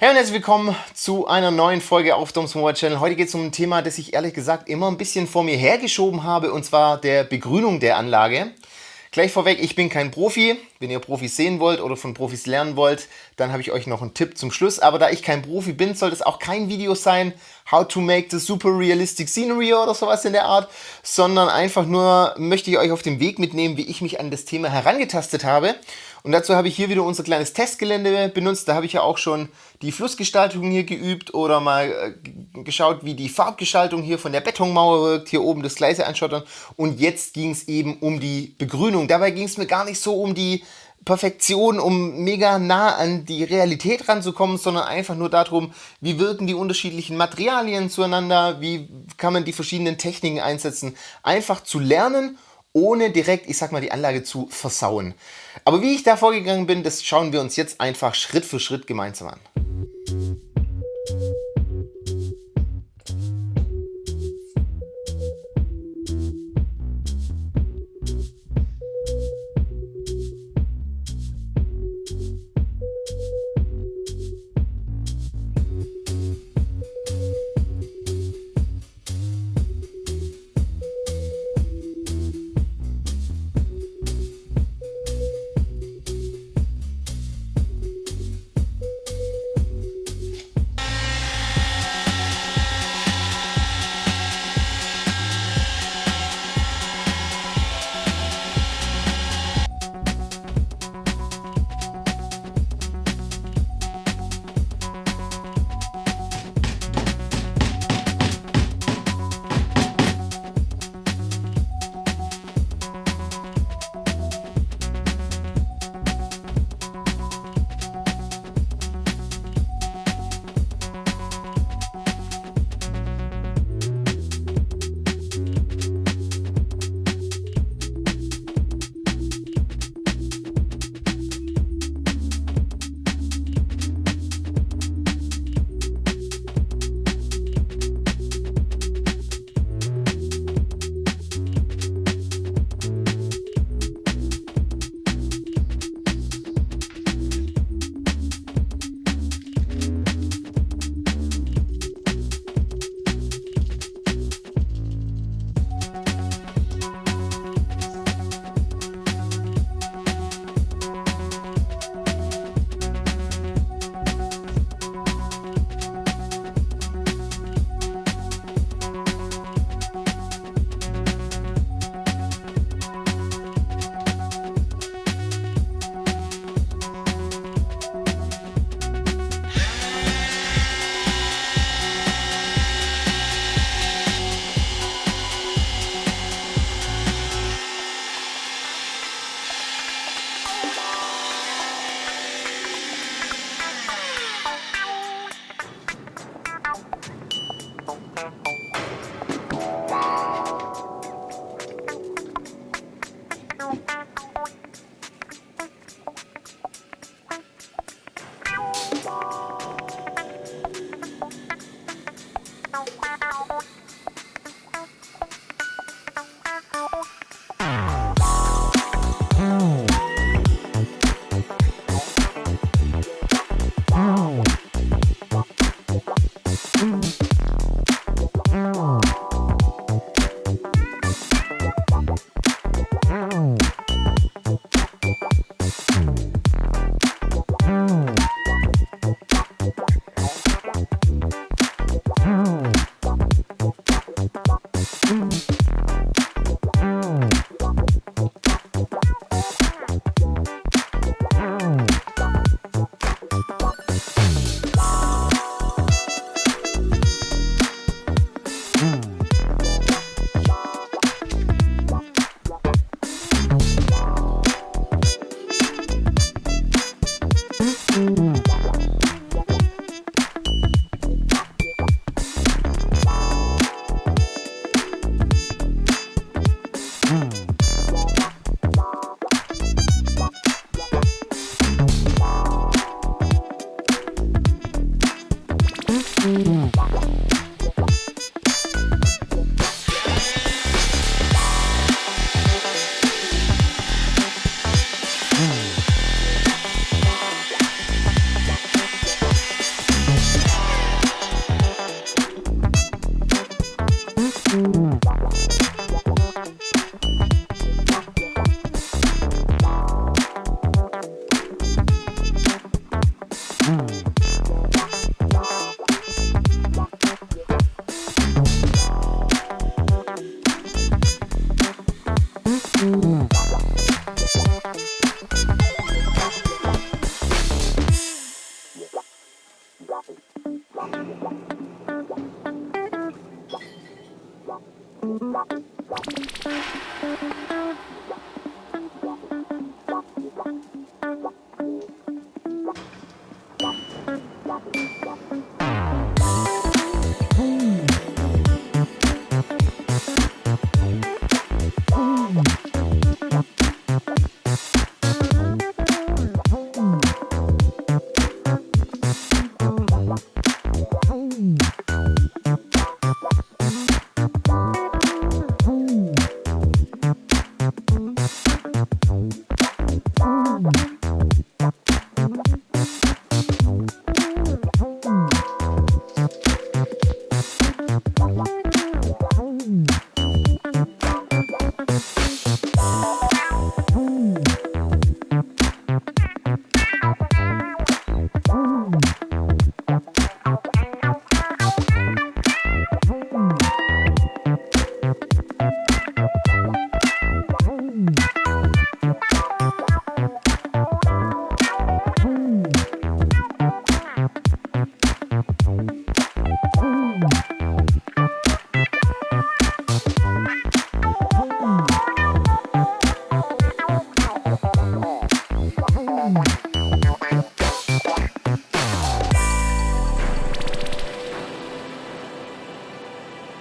Hey und herzlich willkommen zu einer neuen Folge auf Doms Mobile Channel. Heute geht es um ein Thema, das ich ehrlich gesagt immer ein bisschen vor mir hergeschoben habe, und zwar der Begrünung der Anlage. Gleich vorweg, ich bin kein Profi. Wenn ihr Profis sehen wollt oder von Profis lernen wollt, dann habe ich euch noch einen Tipp zum Schluss. Aber da ich kein Profi bin, soll das auch kein Video sein, how to make the super realistic scenery oder sowas in der Art, sondern einfach nur möchte ich euch auf den Weg mitnehmen, wie ich mich an das Thema herangetastet habe. Und dazu habe ich hier wieder unser kleines Testgelände benutzt. Da habe ich ja auch schon die Flussgestaltung hier geübt oder mal geschaut, wie die Farbgestaltung hier von der Betonmauer wirkt. Hier oben das Gleise anschottern. Und jetzt ging es eben um die Begrünung. Dabei ging es mir gar nicht so um die Perfektion, um mega nah an die Realität ranzukommen, sondern einfach nur darum, wie wirken die unterschiedlichen Materialien zueinander, wie kann man die verschiedenen Techniken einsetzen. Einfach zu lernen, ohne direkt, ich sag mal, die Anlage zu versauen. Aber wie ich da vorgegangen bin, das schauen wir uns jetzt einfach Schritt für Schritt gemeinsam an.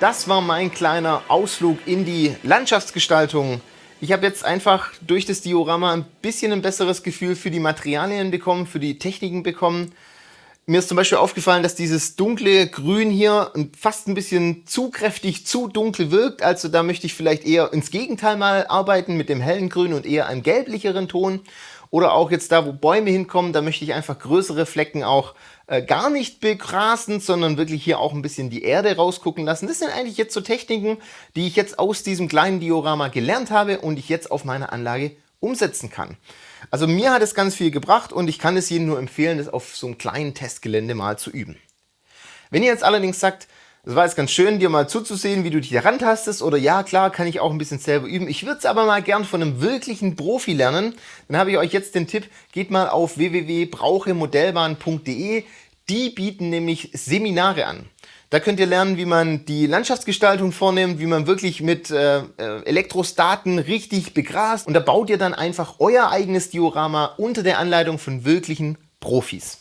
Das war mein kleiner Ausflug in die Landschaftsgestaltung. Ich habe jetzt einfach durch das Diorama ein bisschen ein besseres Gefühl für die Materialien bekommen, für die Techniken bekommen. Mir ist zum Beispiel aufgefallen, dass dieses dunkle Grün hier fast ein bisschen zu kräftig, zu dunkel wirkt. Also da möchte ich vielleicht eher ins Gegenteil mal arbeiten mit dem hellen Grün und eher einem gelblicheren Ton. Oder auch jetzt da, wo Bäume hinkommen, da möchte ich einfach größere Flecken auch gar nicht begrasen, sondern wirklich hier auch ein bisschen die Erde rausgucken lassen. Das sind eigentlich jetzt so Techniken, die ich jetzt aus diesem kleinen Diorama gelernt habe und ich jetzt auf meiner Anlage umsetzen kann. Also mir hat es ganz viel gebracht und ich kann es jedem nur empfehlen, das auf so einem kleinen Testgelände mal zu üben. Wenn ihr jetzt allerdings sagt, das war jetzt ganz schön, dir mal zuzusehen, wie du dich herantastest, oder ja, klar, kann ich auch ein bisschen selber üben. Ich würde es aber mal gern von einem wirklichen Profi lernen. Dann habe ich euch jetzt den Tipp, geht mal auf www.brauchemodellbahn.de. Die bieten nämlich Seminare an. Da könnt ihr lernen, wie man die Landschaftsgestaltung vornimmt, wie man wirklich mit Elektrostaten richtig begrast. Und da baut ihr dann einfach euer eigenes Diorama unter der Anleitung von wirklichen Profis.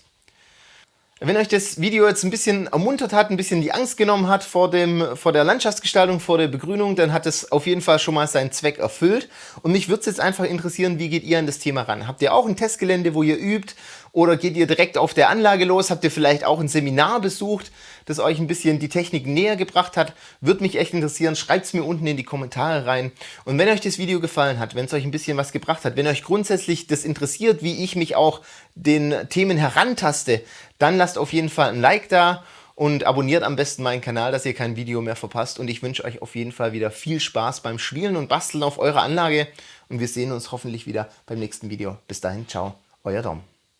Wenn euch das Video jetzt ein bisschen ermuntert hat, ein bisschen die Angst genommen hat vor der Landschaftsgestaltung, vor der Begrünung, dann hat es auf jeden Fall schon mal seinen Zweck erfüllt. Und mich würde es jetzt einfach interessieren, wie geht ihr an das Thema ran? Habt ihr auch ein Testgelände, wo ihr übt? Oder geht ihr direkt auf der Anlage los? Habt ihr vielleicht auch ein Seminar besucht, das euch ein bisschen die Technik näher gebracht hat? Würde mich echt interessieren. Schreibt es mir unten in die Kommentare rein. Und wenn euch das Video gefallen hat, wenn es euch ein bisschen was gebracht hat, wenn euch grundsätzlich das interessiert, wie ich mich auch den Themen herantaste, dann lasst auf jeden Fall ein Like da und abonniert am besten meinen Kanal, dass ihr kein Video mehr verpasst. Und ich wünsche euch auf jeden Fall wieder viel Spaß beim Spielen und Basteln auf eurer Anlage. Und wir sehen uns hoffentlich wieder beim nächsten Video. Bis dahin, ciao, euer Dom.